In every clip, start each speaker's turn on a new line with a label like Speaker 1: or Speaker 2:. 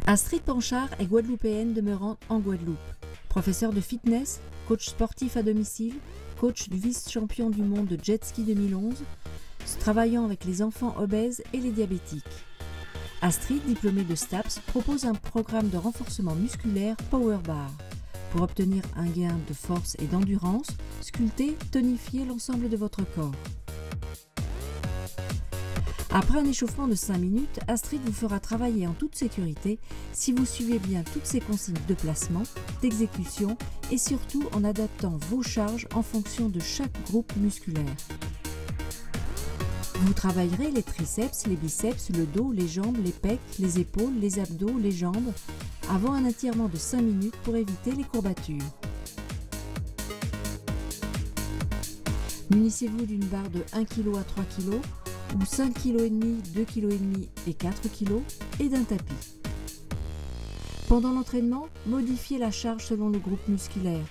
Speaker 1: Astrid Panchard est guadeloupéenne demeurant en Guadeloupe. Professeure de fitness, coach sportif à domicile, coach du vice-champion du monde de jet ski 2011, travaillant avec les enfants obèses et les diabétiques. Astrid, diplômée de STAPS, propose un programme de renforcement musculaire Power Bar. Pour obtenir un gain de force et d'endurance, sculptez, tonifiez l'ensemble de votre corps. Après un échauffement de 5 minutes, Astrid vous fera travailler en toute sécurité si vous suivez bien toutes ses consignes de placement, d'exécution et surtout en adaptant vos charges en fonction de chaque groupe musculaire. Vous travaillerez les triceps, les biceps, le dos, les jambes, les pecs, les épaules, les abdos, les jambes, avant un étirement de 5 minutes pour éviter les courbatures. Munissez-vous d'une barre de 1 kg à 3 kg ou 5,5 kg, 2,5 kg et 4 kg et d'un tapis. Pendant l'entraînement, modifiez la charge selon le groupe musculaire.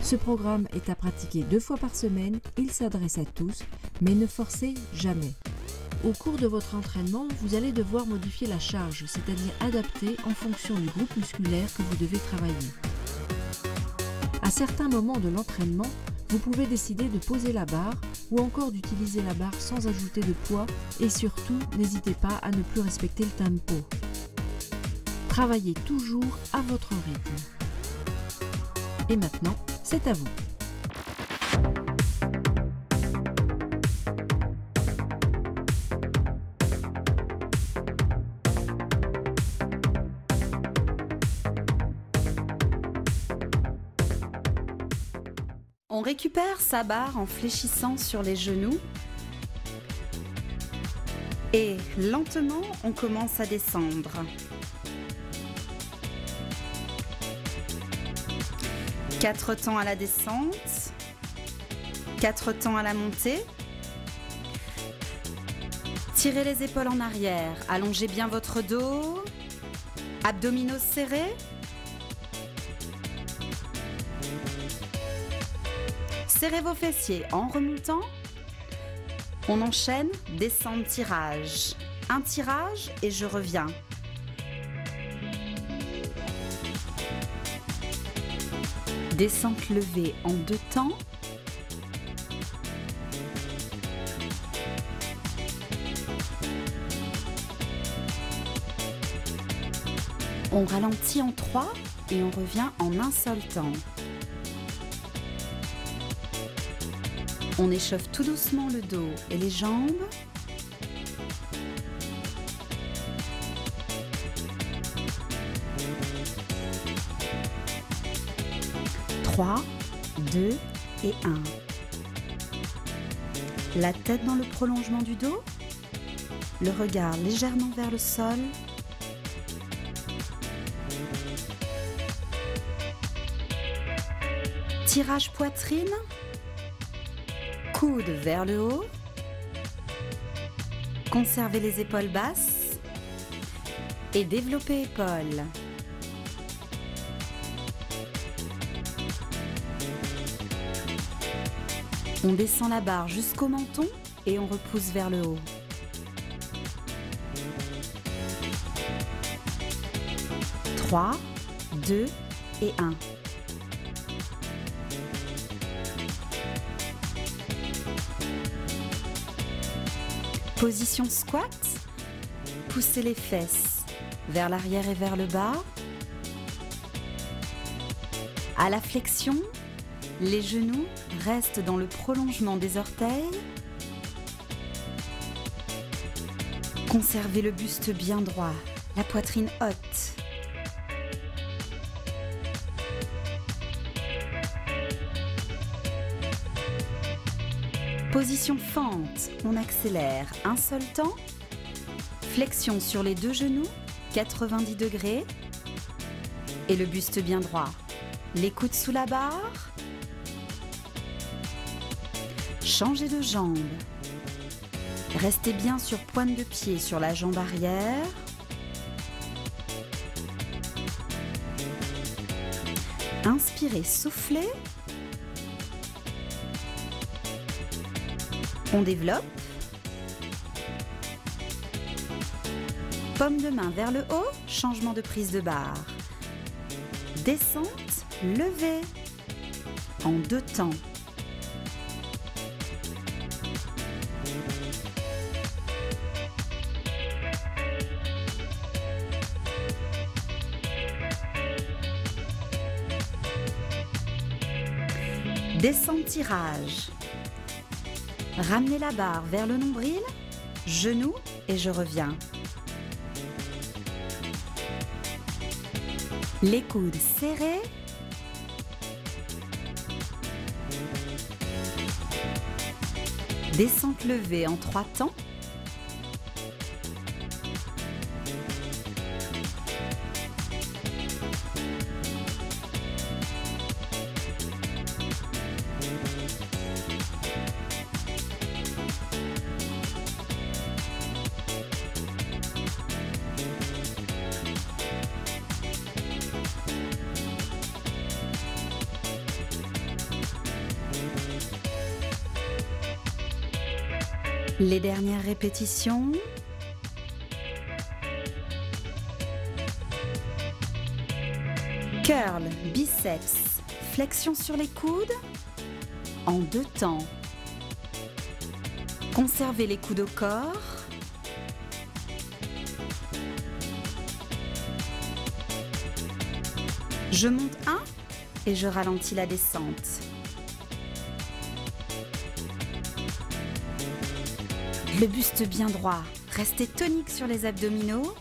Speaker 1: Ce programme est à pratiquer 2 fois par semaine, il s'adresse à tous, mais ne forcez jamais. Au cours de votre entraînement, vous allez devoir modifier la charge, c'est-à-dire adapter en fonction du groupe musculaire que vous devez travailler. À certains moments de l'entraînement, vous pouvez décider de poser la barre ou encore d'utiliser la barre sans ajouter de poids et surtout, n'hésitez pas à ne plus respecter le tempo. Travaillez toujours à votre rythme. Et maintenant, c'est à vous.
Speaker 2: On récupère sa barre en fléchissant sur les genoux et lentement on commence à descendre. Quatre temps à la descente, 4 temps à la montée. Tirez les épaules en arrière, allongez bien votre dos, abdominaux serrés. Serrez vos fessiers en remontant. On enchaîne, descente, tirage. Un tirage et je reviens. Descente levée en 2 temps. On ralentit en 3 et on revient en un seul temps. On échauffe tout doucement le dos et les jambes. Trois, 2 et 1. La tête dans le prolongement du dos, le regard légèrement vers le sol. Tirage poitrine. Coude vers le haut, conservez les épaules basses et développez épaules. On descend la barre jusqu'au menton et on repousse vers le haut. Trois, 2 et 1. Position squat, poussez les fesses vers l'arrière et vers le bas. À la flexion, les genoux restent dans le prolongement des orteils. Conservez le buste bien droit, la poitrine haute. Position fente, on accélère un seul temps. Flexion sur les 2 genoux, 90 degrés. Et le buste bien droit. Les coudes sous la barre. Changez de jambe. Restez bien sur pointe de pied sur la jambe arrière. Inspirez, soufflez. On développe. Paume de main vers le haut, changement de prise de barre. Descente, levée. En 2 temps. Descente tirage. Ramenez la barre vers le nombril, genou et je reviens. Les coudes serrés. Descente levée en 3 temps. Les dernières répétitions. Curl, biceps, flexion sur les coudes en 2 temps. Conservez les coudes au corps. Je monte 1 et je ralentis la descente. Le buste bien droit, restez tonique sur les abdominaux.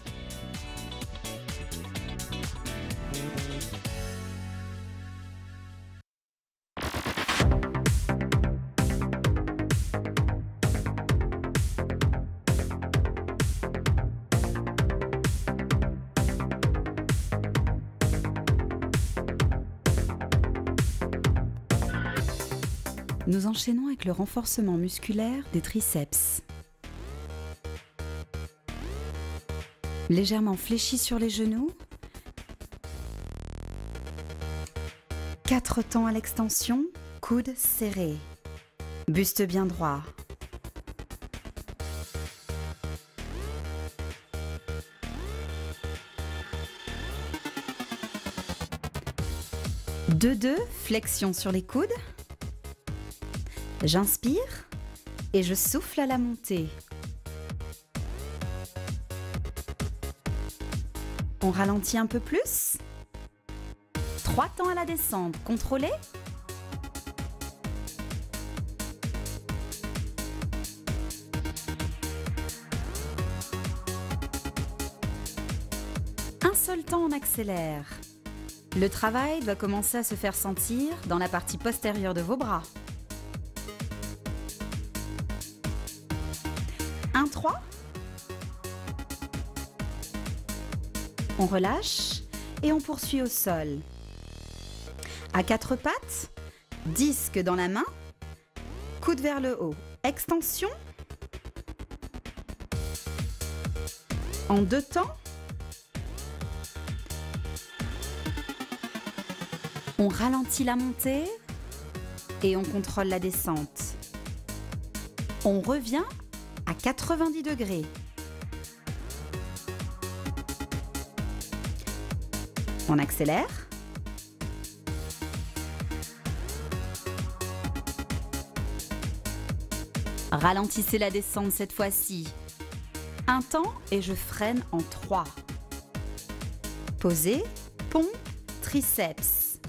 Speaker 2: Nous enchaînons avec le renforcement musculaire des triceps. Légèrement fléchi sur les genoux. 4 temps à l'extension, coudes serrés. Buste bien droit. Deux, flexion sur les coudes. J'inspire et je souffle à la montée. On ralentit un peu plus. 3 temps à la descente, contrôlez. Un seul temps, on accélère. Le travail doit commencer à se faire sentir dans la partie postérieure de vos bras. 1, 3. On relâche et on poursuit au sol. À 4 pattes, disque dans la main, coude vers le haut, extension. En 2 temps. On ralentit la montée et on contrôle la descente. On revient à 90 degrés. On accélère. Ralentissez la descente cette fois-ci. 1 temps et je freine en 3. Posez, pompe, triceps.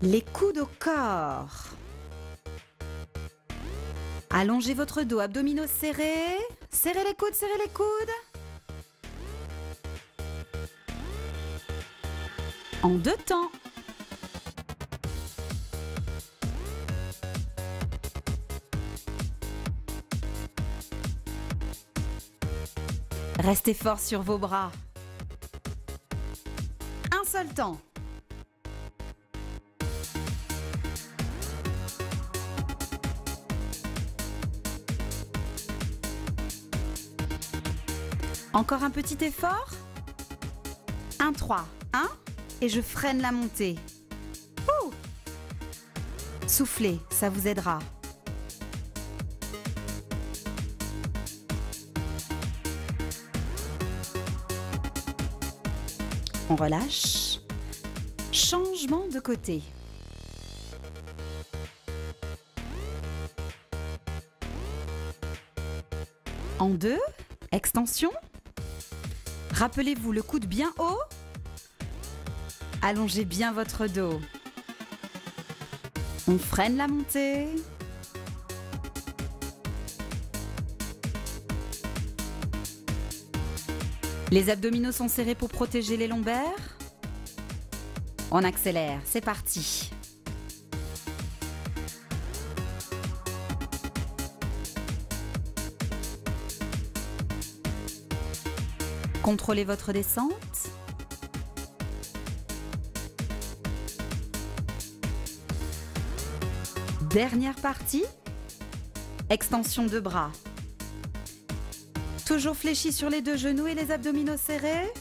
Speaker 2: Les coudes au corps. Allongez votre dos, abdominaux serrés. Serrez les coudes, serrez les coudes. En 2 temps. Restez fort sur vos bras. Un seul temps. Encore un petit effort. 1, 3, 1. Et je freine la montée. Ouh. Soufflez, ça vous aidera. On relâche. Changement de côté. En 2, extension. Rappelez-vous le coude bien haut. Allongez bien votre dos. On freine la montée. Les abdominaux sont serrés pour protéger les lombaires. On accélère, c'est parti. Contrôlez votre descente. Dernière partie, extension de bras. Toujours fléchi sur les 2 genoux et les abdominaux serrés.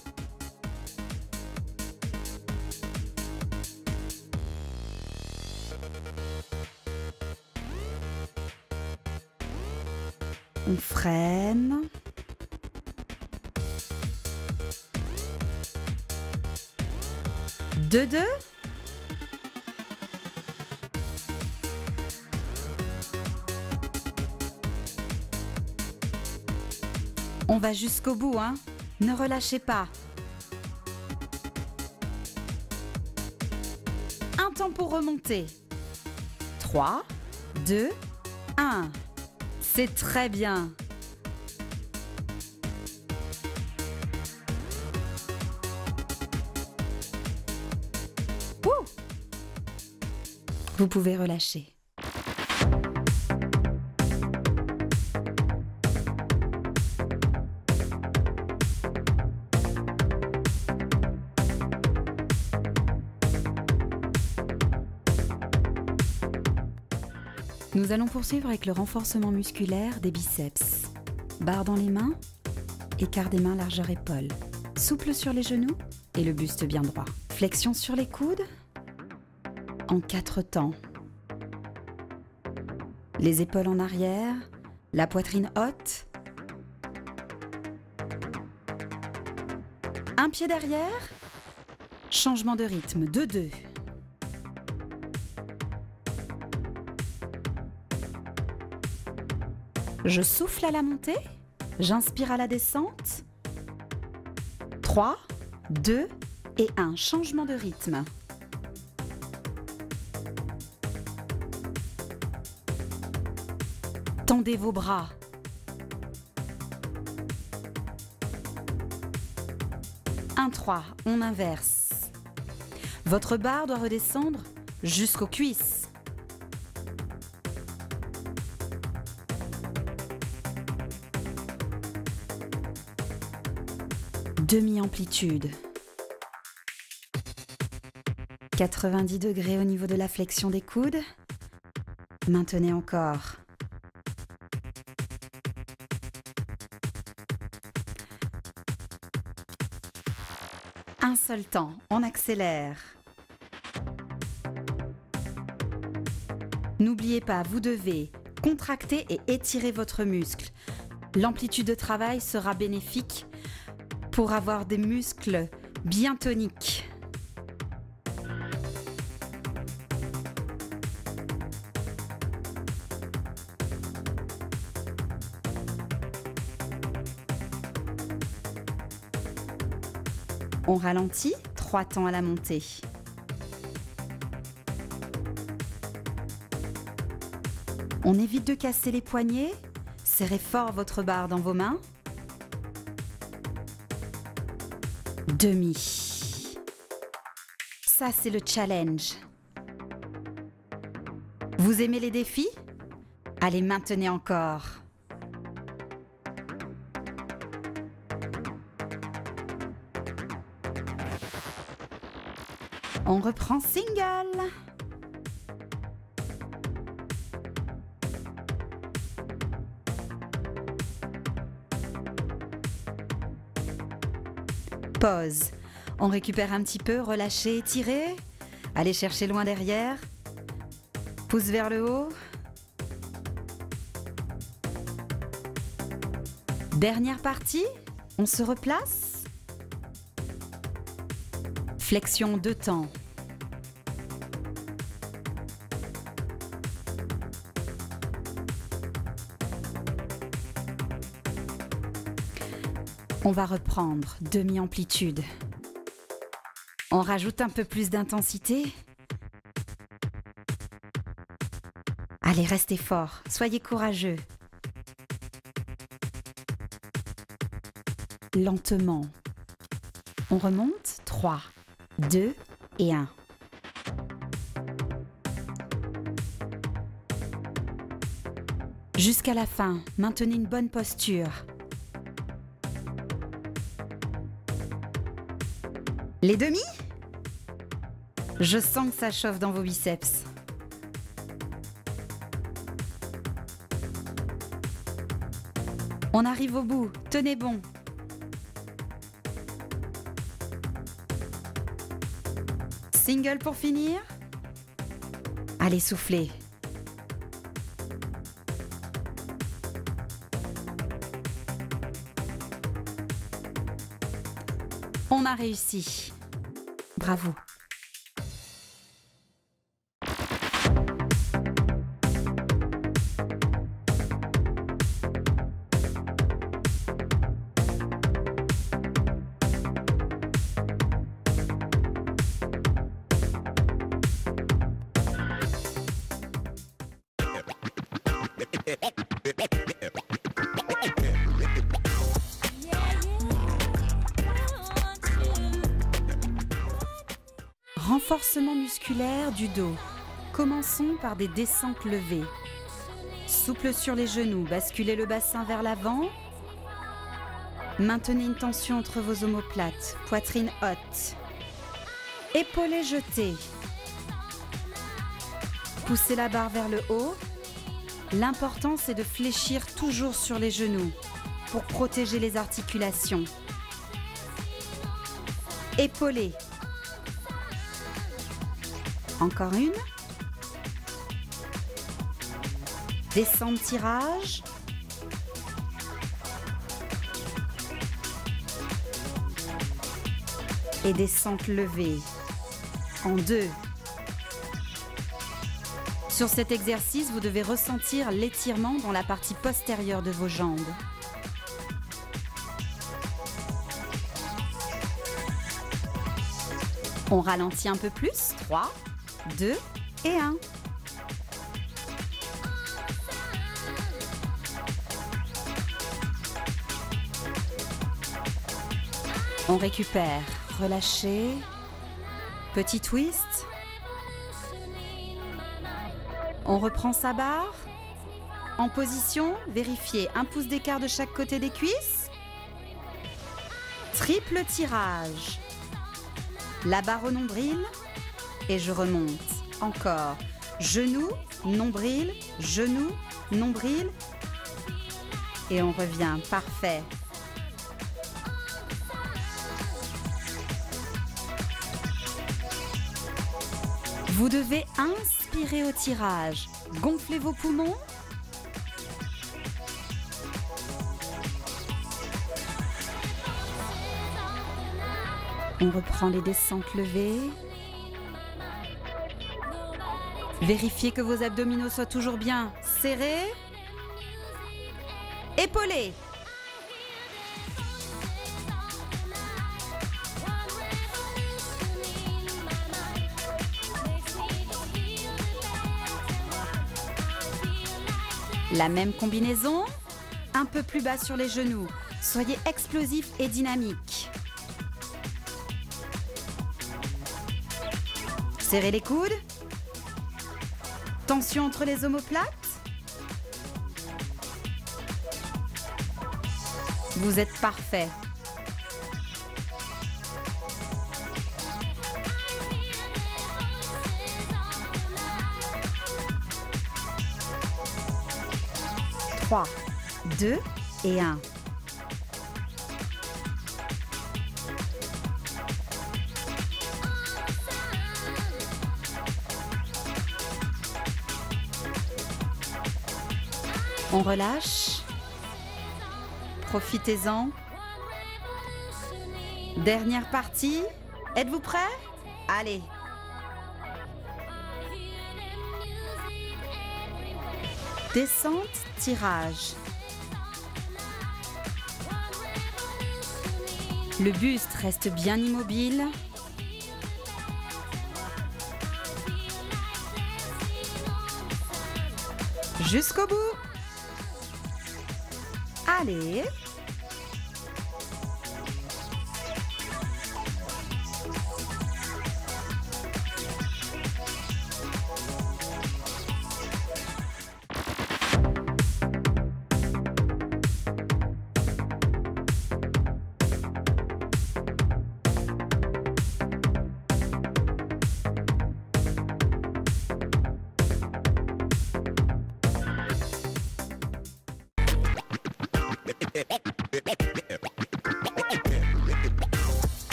Speaker 2: On freine. Deux. On va jusqu'au bout, hein. Ne relâchez pas. Un temps pour remonter. 3, 2, 1. C'est très bien. Ouh. Vous pouvez relâcher. Nous allons poursuivre avec le renforcement musculaire des biceps. Barre dans les mains, écart des mains largeur épaule. Souple sur les genoux et le buste bien droit. Flexion sur les coudes en 4 temps. Les épaules en arrière, la poitrine haute. Un pied derrière. Changement de rythme, 2-2. Je souffle à la montée, j'inspire à la descente. 3, 2 et 1. Changement de rythme. Tendez vos bras. Un 3, on inverse. Votre barre doit redescendre jusqu'aux cuisses. Demi-amplitude. 90 degrés au niveau de la flexion des coudes. Maintenez encore. Un seul temps, on accélère. N'oubliez pas, vous devez contracter et étirer votre muscle. L'amplitude de travail sera bénéfique pour avoir des muscles bien toniques. On ralentit, 3 temps à la montée. On évite de casser les poignets, serrez fort votre barre dans vos mains. Demi. Ça, c'est le challenge. Vous aimez les défis? Allez, maintenez encore. On reprend single. Pause. On récupère un petit peu, relâchez, étirez. Allez chercher loin derrière. Pouce vers le haut. Dernière partie, on se replace. Flexion 2 temps. On va reprendre demi-amplitude. On rajoute un peu plus d'intensité. Allez, restez fort, soyez courageux. Lentement. On remonte. 3, 2 et 1. Jusqu'à la fin, maintenez une bonne posture. Les demi? Je sens que ça chauffe dans vos biceps. On arrive au bout, tenez bon. Single pour finir. Allez, soufflez. On a réussi. Bravo. Renforcement musculaire du dos. Commençons par des descentes levées. Souple sur les genoux, basculez le bassin vers l'avant. Maintenez une tension entre vos omoplates, poitrine haute. Épaules jetées. Poussez la barre vers le haut. L'important, c'est de fléchir toujours sur les genoux pour protéger les articulations. Épaules. Encore une. Descente tirage. Et descente levée. En 2. Sur cet exercice, vous devez ressentir l'étirement dans la partie postérieure de vos jambes. On ralentit un peu plus. 3, 2 et 1. On récupère. Relâchez. Petit twist. On reprend sa barre. En position, vérifiez 1 pouce d'écart de chaque côté des cuisses. Triple tirage. La barre au nombril. Et je remonte. Encore. Genou, nombril, genou, nombril. Et on revient. Parfait. Vous devez inspirer au tirage. Gonflez vos poumons. On reprend les descentes levées. Vérifiez que vos abdominaux soient toujours bien serrés. Épaulés. La même combinaison, un peu plus bas sur les genoux. Soyez explosif et dynamique. Serrez les coudes. Tension entre les omoplates. Vous êtes parfait. Trois, 2 et 1. On relâche. Profitez-en. Dernière partie. Êtes-vous prêts? Allez! Descente, tirage. Le buste reste bien immobile. Jusqu'au bout. Allez.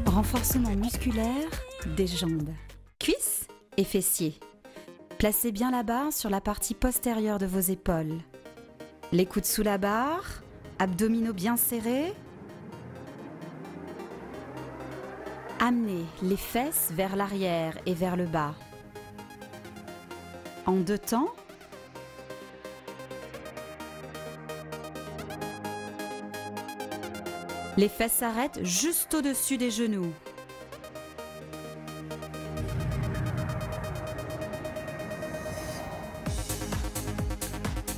Speaker 2: Renforcement musculaire des jambes, cuisses et fessiers. Placez bien la barre sur la partie postérieure de vos épaules. Les coudes sous la barre, abdominaux bien serrés. Amenez les fesses vers l'arrière et vers le bas. En 2 temps. Les fesses s'arrêtent juste au-dessus des genoux.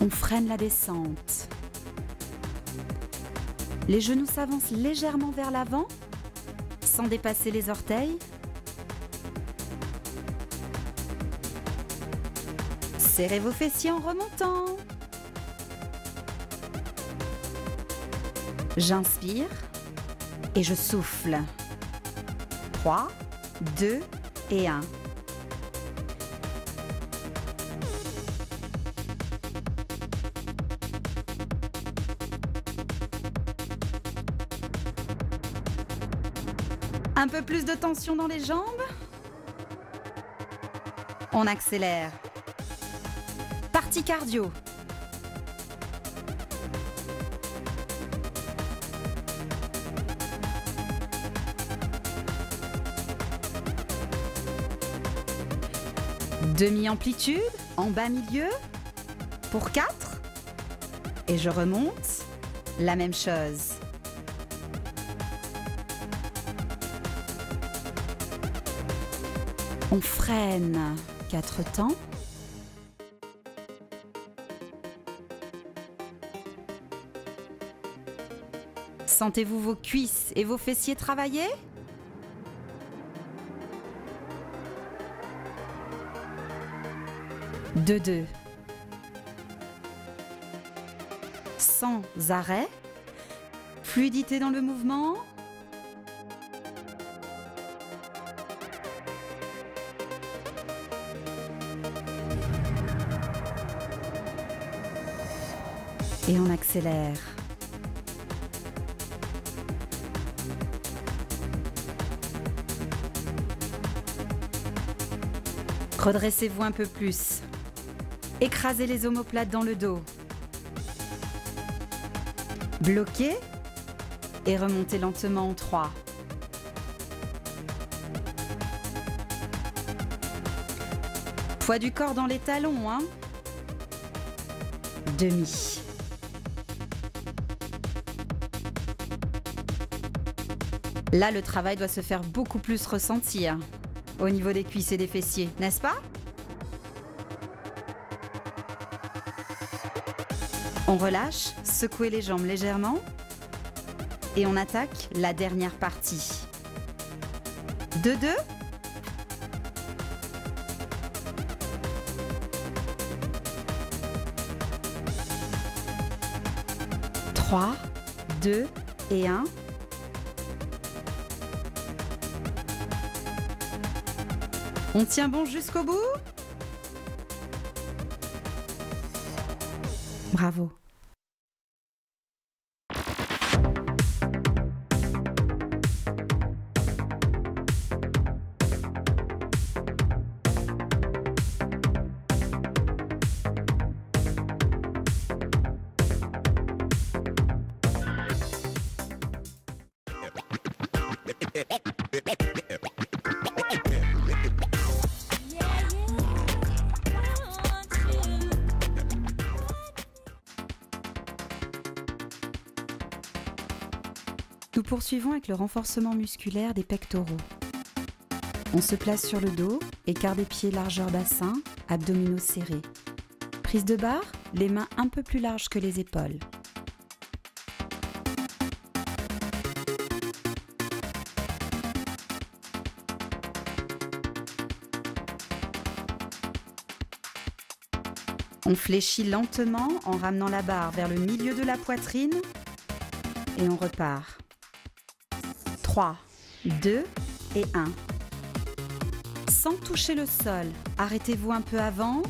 Speaker 2: On freine la descente. Les genoux s'avancent légèrement vers l'avant, sans dépasser les orteils. Serrez vos fessiers en remontant. J'inspire et je souffle. 3, 2 et 1. Un peu plus de tension dans les jambes. On accélère. Partie cardio. Demi-amplitude, en bas milieu, pour 4. Et je remonte, la même chose. On freine, 4 temps. Sentez-vous vos cuisses et vos fessiers travailler? De 2. Sans arrêt. Fluidité dans le mouvement. Et on accélère. Redressez-vous un peu plus. Écrasez les omoplates dans le dos. Bloquez et remontez lentement en 3. Poids du corps dans les talons, hein. Demi. Là, le travail doit se faire beaucoup plus ressentir au niveau des cuisses et des fessiers, n'est-ce pas? On relâche, secouez les jambes légèrement et on attaque la dernière partie. 2, 2. Trois, 2 et 1. On tient bon jusqu'au bout. Bravo. Nous poursuivons avec le renforcement musculaire des pectoraux. On se place sur le dos, écart des pieds largeur bassin, abdominaux serrés. Prise de barre, les mains un peu plus larges que les épaules. On fléchit lentement en ramenant la barre vers le milieu de la poitrine et on repart. 3, 2 et 1. Sans toucher le sol, arrêtez-vous un peu avant.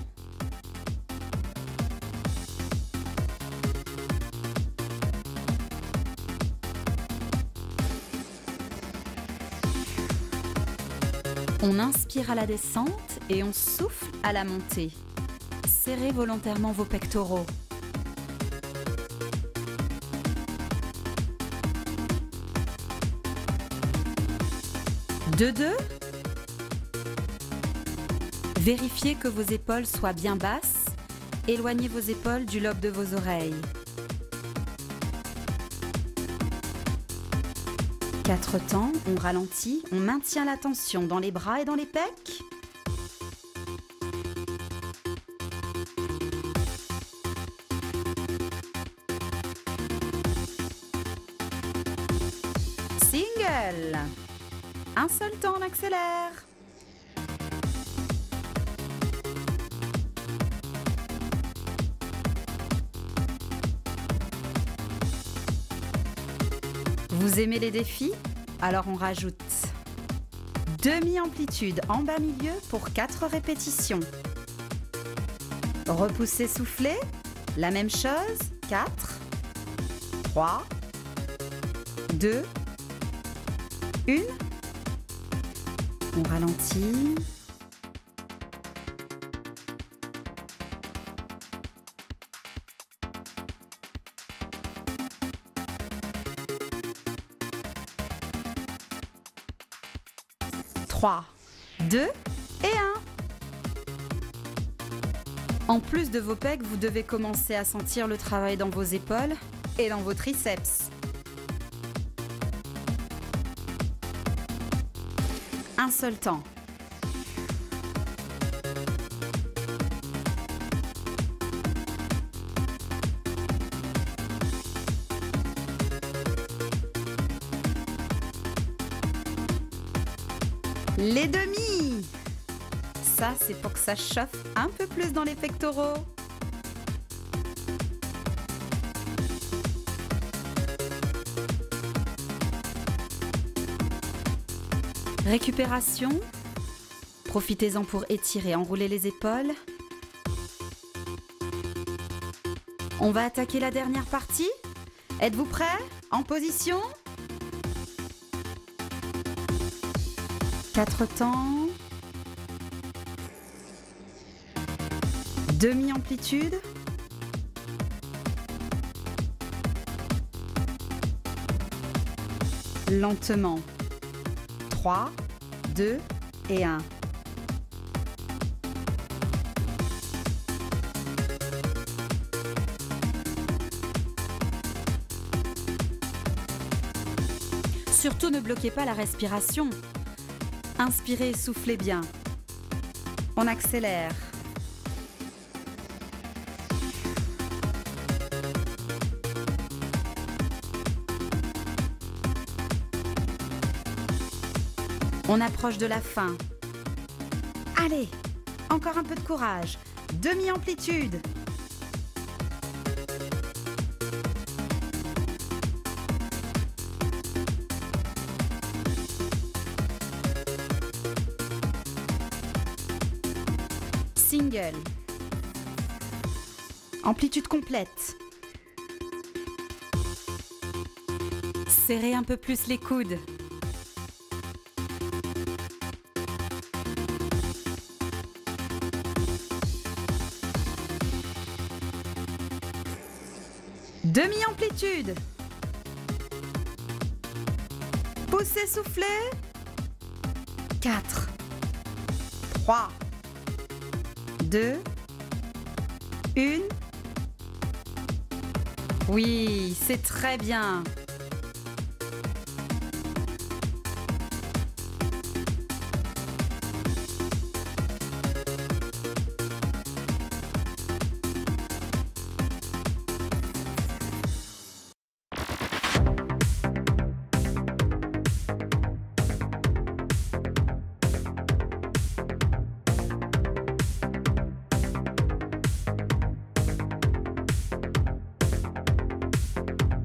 Speaker 2: On inspire à la descente et on souffle à la montée. Serrez volontairement vos pectoraux. Deux. Vérifiez que vos épaules soient bien basses. Éloignez vos épaules du lobe de vos oreilles. 4 temps, on ralentit, on maintient la tension dans les bras et dans les pecs. Single. Un seul temps, on accélère. Vous aimez les défis? Alors on rajoute demi-amplitude en bas milieu pour 4 répétitions. Repoussez, soufflez. La même chose. 4, 3, 2, 1. On ralentit. Trois, 2 et 1. En plus de vos pecs, vous devez commencer à sentir le travail dans vos épaules et dans vos triceps. Un seul temps. Les demi. Ça, c'est pour que ça chauffe un peu plus dans les pectoraux. Récupération. Profitez-en pour étirer, enrouler les épaules. On va attaquer la dernière partie. Êtes-vous prêts? En position? 4 temps. Demi-amplitude. Lentement. 3, 2 et 1. Surtout ne bloquez pas la respiration. Inspirez et soufflez bien. On accélère. On approche de la fin. Allez, encore un peu de courage. Demi-amplitude. Single. Amplitude complète. Serrez un peu plus les coudes. Demi-amplitude. Poussez, soufflez. 4, 3, 2, 1. Oui, c'est très bien.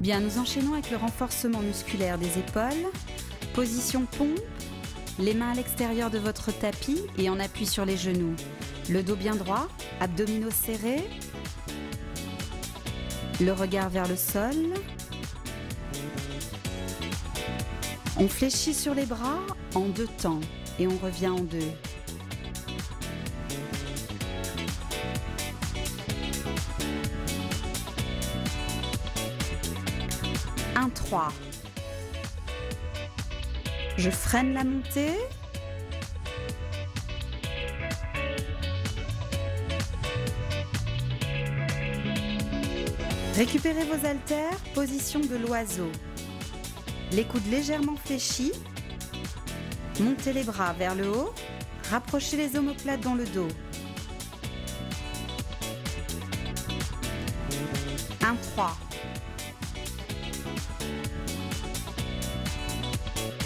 Speaker 2: Bien, nous enchaînons avec le renforcement musculaire des épaules. Position pompe, les mains à l'extérieur de votre tapis et en appui sur les genoux. Le dos bien droit, abdominaux serrés. Le regard vers le sol. On fléchit sur les bras en 2 temps et on revient en 2. Un 3. Je freine la montée. Récupérez vos haltères, position de l'oiseau. Les coudes légèrement fléchis. Montez les bras vers le haut. Rapprochez les omoplates dans le dos. Un 3.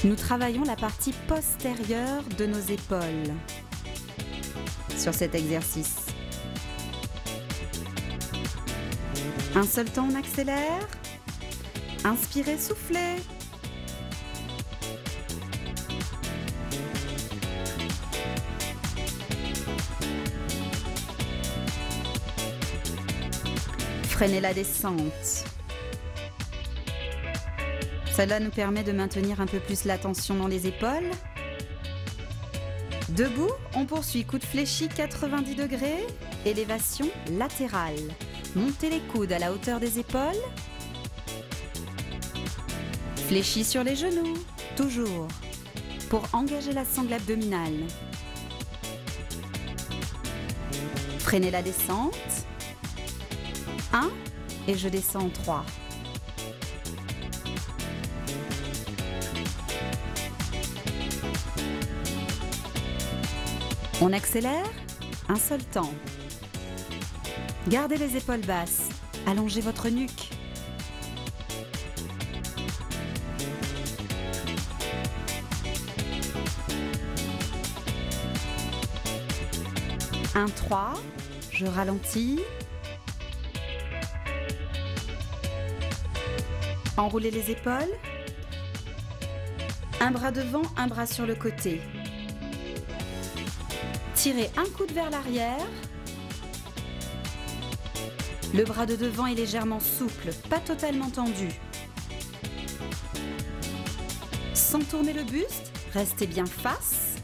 Speaker 2: Nous travaillons la partie postérieure de nos épaules sur cet exercice. Un seul temps, on accélère. Inspirez, soufflez. Freinez la descente. Cela nous permet de maintenir un peu plus la tension dans les épaules. Debout, on poursuit coude fléchi 90 degrés, élévation latérale. Montez les coudes à la hauteur des épaules. Fléchi sur les genoux, toujours, pour engager la sangle abdominale. Freinez la descente. 1 et je descends en 3. On accélère, un seul temps. Gardez les épaules basses, allongez votre nuque. Un 3, je ralentis. Enroulez les épaules. Un bras devant, un bras sur le côté. Tirez un coude vers l'arrière. Le bras de devant est légèrement souple, pas totalement tendu. Sans tourner le buste, restez bien face.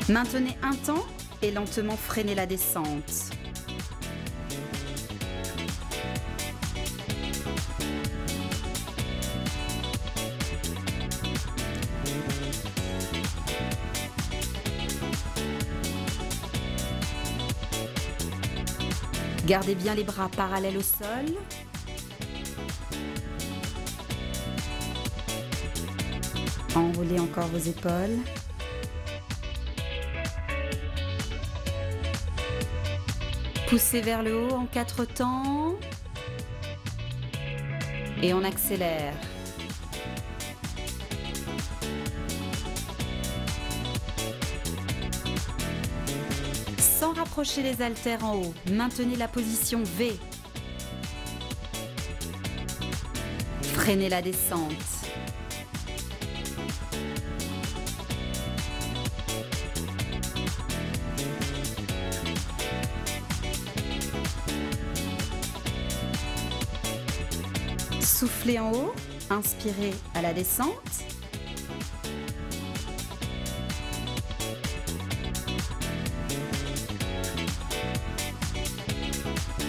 Speaker 2: Maintenez un temps et lentement freinez la descente. Gardez bien les bras parallèles au sol. Enroulez encore vos épaules. Poussez vers le haut en 4 temps. Et on accélère. Sans rapprocher les haltères en haut, maintenez la position V. Freinez la descente. Soufflez en haut, inspirez à la descente.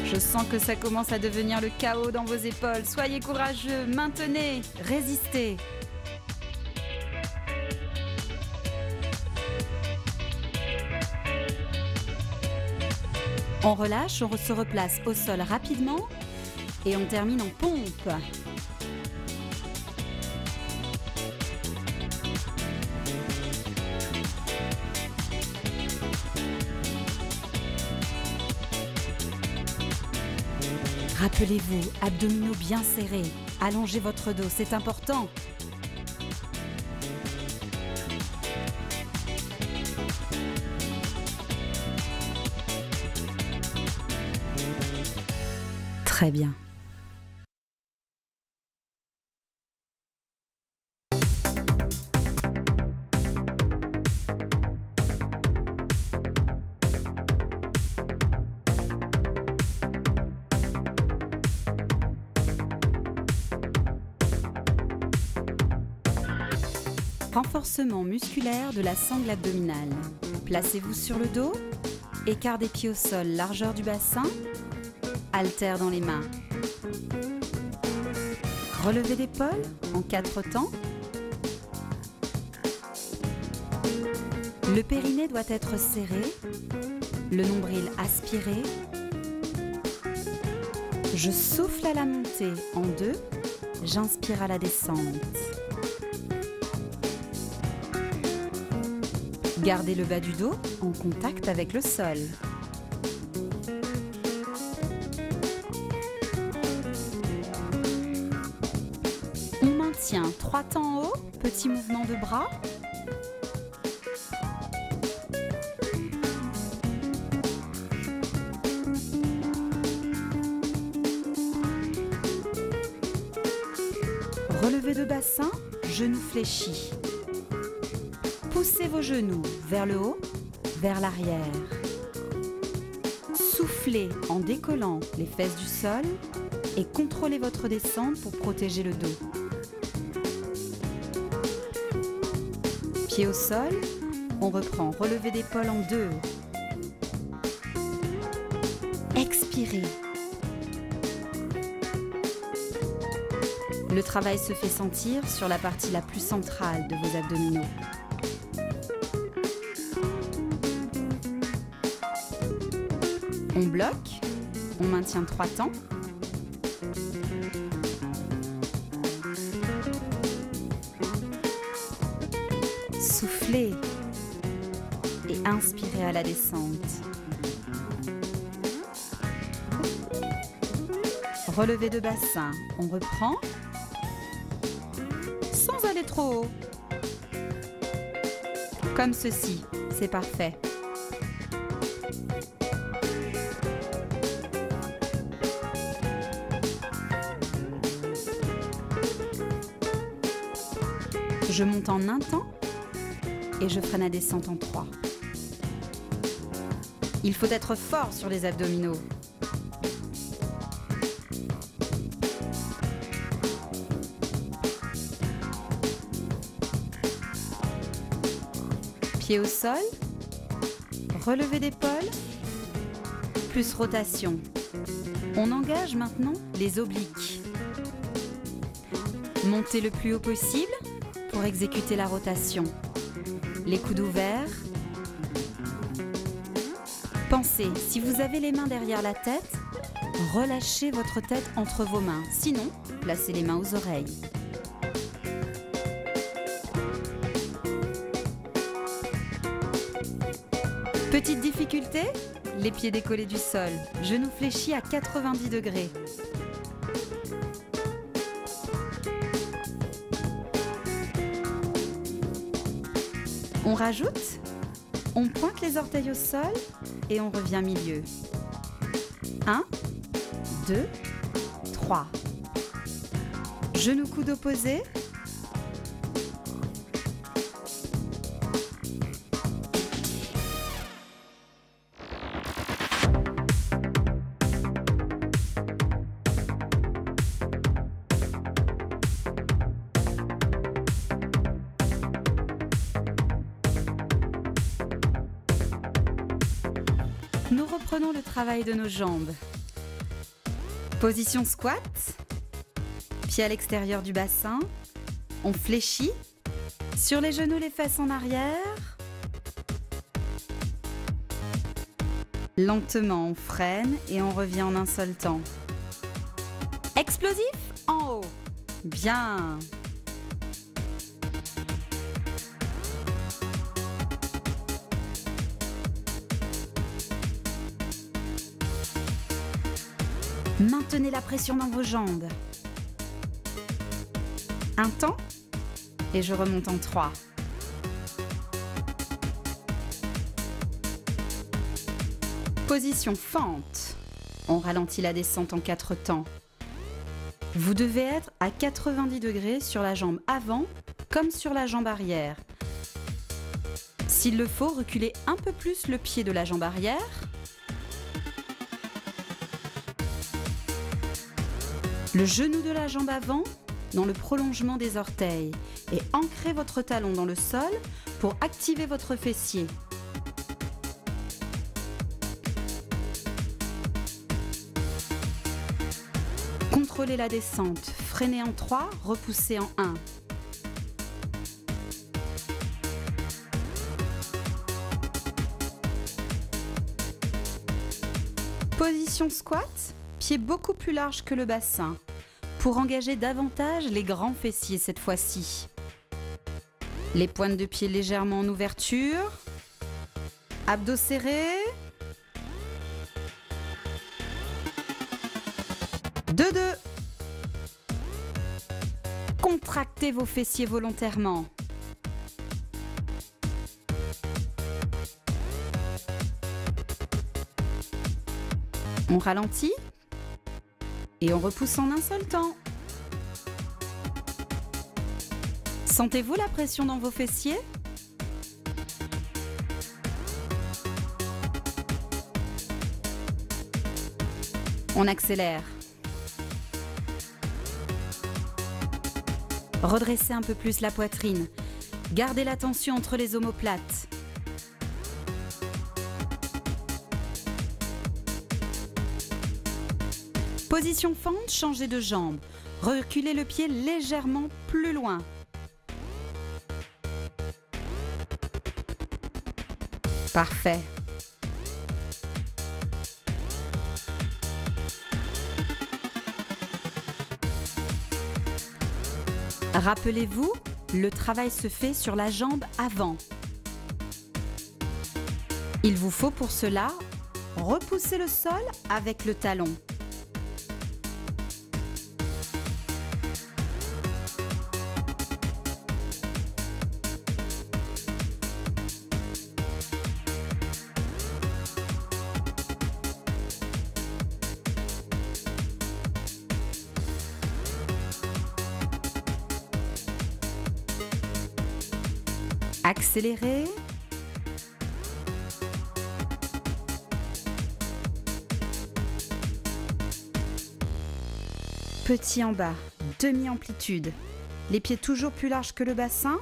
Speaker 2: Je sens que ça commence à devenir le chaos dans vos épaules. Soyez courageux, maintenez, résistez. On relâche, on se replace au sol rapidement et on termine en pompe. Rappelez-vous, abdominaux bien serrés. Allongez votre dos, c'est important. Très bien. Renforcement musculaire de la sangle abdominale. Placez-vous sur le dos, écart des pieds au sol, largeur du bassin, haltère dans les mains. Relevez d'épaule en 4 temps. Le périnée doit être serré, le nombril aspiré. Je souffle à la montée en 2, j'inspire à la descente. Gardez le bas du dos en contact avec le sol. On maintient 3 temps en haut, petit mouvement de bras. Relevez de bassin, genoux fléchis. Poussez vos genoux vers le haut, vers l'arrière. Soufflez en décollant les fesses du sol et contrôlez votre descente pour protéger le dos. Pieds au sol, on reprend. Relevez d'épaule en 2. Expirez. Le travail se fait sentir sur la partie la plus centrale de vos abdominaux. On bloque, on maintient 3 temps. Soufflez et inspirez à la descente. Relevez de bassin, on reprend sans aller trop haut. Comme ceci, c'est parfait. Je monte en 1 temps et je freine la descente en 3. Il faut être fort sur les abdominaux. Pieds au sol, relevez d'épaule, plus rotation. On engage maintenant les obliques. Montez le plus haut possible pour exécuter la rotation. Les coudes ouverts. Pensez, si vous avez les mains derrière la tête, relâchez votre tête entre vos mains. Sinon, placez les mains aux oreilles. Petite difficulté, les pieds décollés du sol, genoux fléchis à 90 degrés. On rajoute, on pointe les orteils au sol et on revient milieu. 1, 2, 3. Genoux coudes opposés. Nous reprenons le travail de nos jambes. Position squat, pieds à l'extérieur du bassin, on fléchit, sur les genoux les fesses en arrière. Lentement, on freine et on revient en un seul temps. Explosif en haut. Bien. Maintenez la pression dans vos jambes. Un temps et je remonte en 3. Position fente. On ralentit la descente en 4 temps. Vous devez être à 90 degrés sur la jambe avant comme sur la jambe arrière. S'il le faut, reculez un peu plus le pied de la jambe arrière. Le genou de la jambe avant dans le prolongement des orteils et ancrez votre talon dans le sol pour activer votre fessier. Contrôlez la descente, freinez en 3, repoussez en 1. Position squat, pied beaucoup plus large que le bassin, pour engager davantage les grands fessiers cette fois-ci. Les pointes de pied légèrement en ouverture, abdos serrés. 2-2. Contractez vos fessiers volontairement. On ralentit et on repousse en un seul temps. Sentez-vous la pression dans vos fessiers ? On accélère. Redressez un peu plus la poitrine. Gardez la tension entre les omoplates. Position fente, changez de jambe. Reculez le pied légèrement plus loin. Parfait. Rappelez-vous, le travail se fait sur la jambe avant. Il vous faut pour cela repousser le sol avec le talon. Accélérez. Petit en bas, demi-amplitude. Les pieds toujours plus larges que le bassin.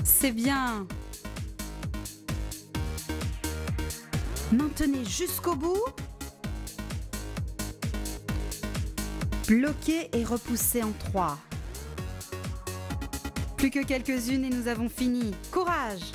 Speaker 2: C'est bien. Maintenez jusqu'au bout. Bloquez et repoussez en 3. Plus que quelques-unes et nous avons fini. Courage!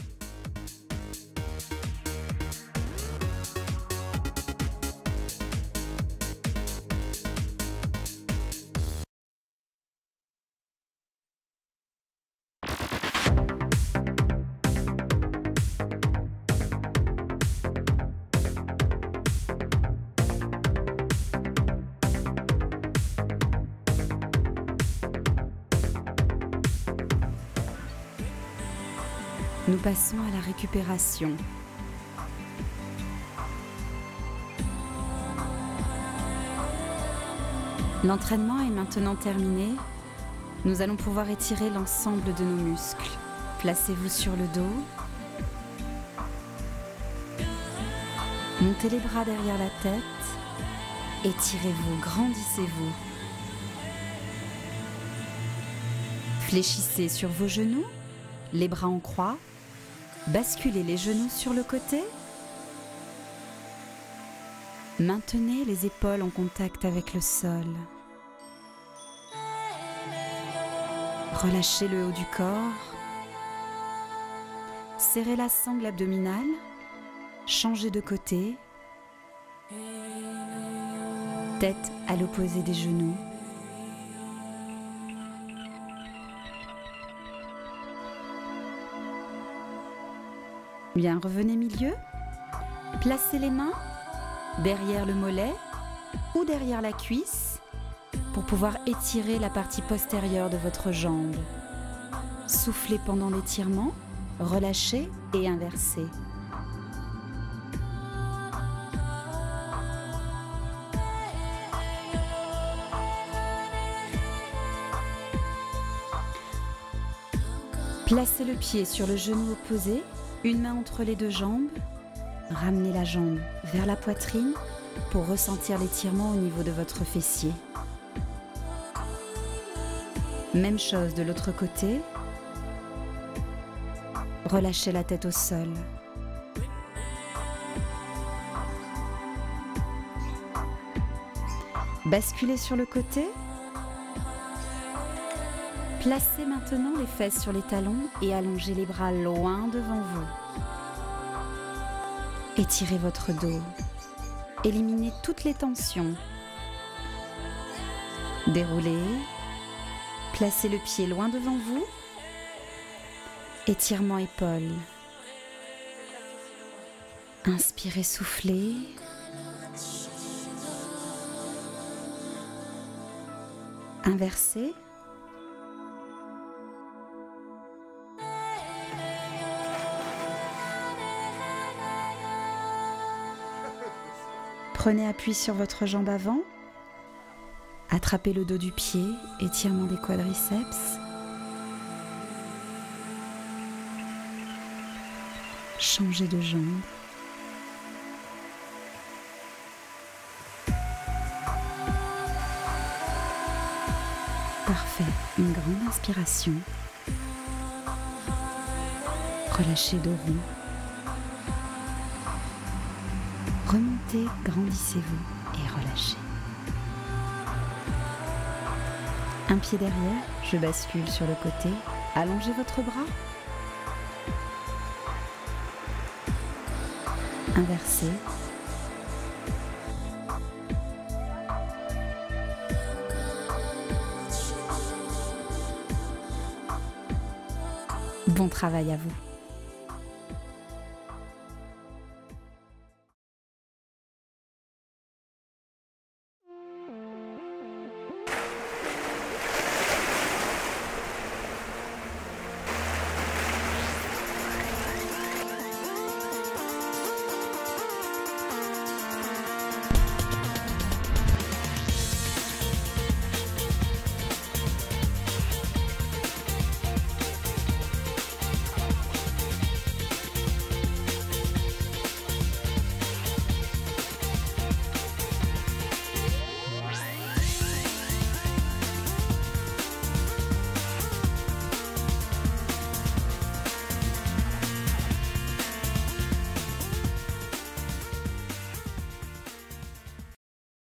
Speaker 2: Nous passons à la récupération. L'entraînement est maintenant terminé. Nous allons pouvoir étirer l'ensemble de nos muscles. Placez-vous sur le dos. Montez les bras derrière la tête. Étirez-vous, grandissez-vous. Fléchissez sur vos genoux, les bras en croix. Basculez les genoux sur le côté. Maintenez les épaules en contact avec le sol. Relâchez le haut du corps. Serrez la sangle abdominale. Changez de côté. Tête à l'opposé des genoux. Bien, revenez milieu. Placez les mains derrière le mollet ou derrière la cuisse pour pouvoir étirer la partie postérieure de votre jambe. Soufflez pendant l'étirement, relâchez et inversez. Placez le pied sur le genou opposé, une main entre les deux jambes. Ramenez la jambe vers la poitrine pour ressentir l'étirement au niveau de votre fessier. Même chose de l'autre côté. Relâchez la tête au sol. Basculez sur le côté. Placez maintenant les fesses sur les talons et allongez les bras loin devant vous. Étirez votre dos. Éliminez toutes les tensions. Déroulez. Placez le pied loin devant vous. Étirement épaules. Inspirez, soufflez. Inversez. Prenez appui sur votre jambe avant. Attrapez le dos du pied, étirement des quadriceps. Changez de jambe. Parfait. Une grande inspiration. Relâchez dos rond. Remontez, grandissez-vous et relâchez. Un pied derrière, je bascule sur le côté. Allongez votre bras. Inversez. Bon travail à vous.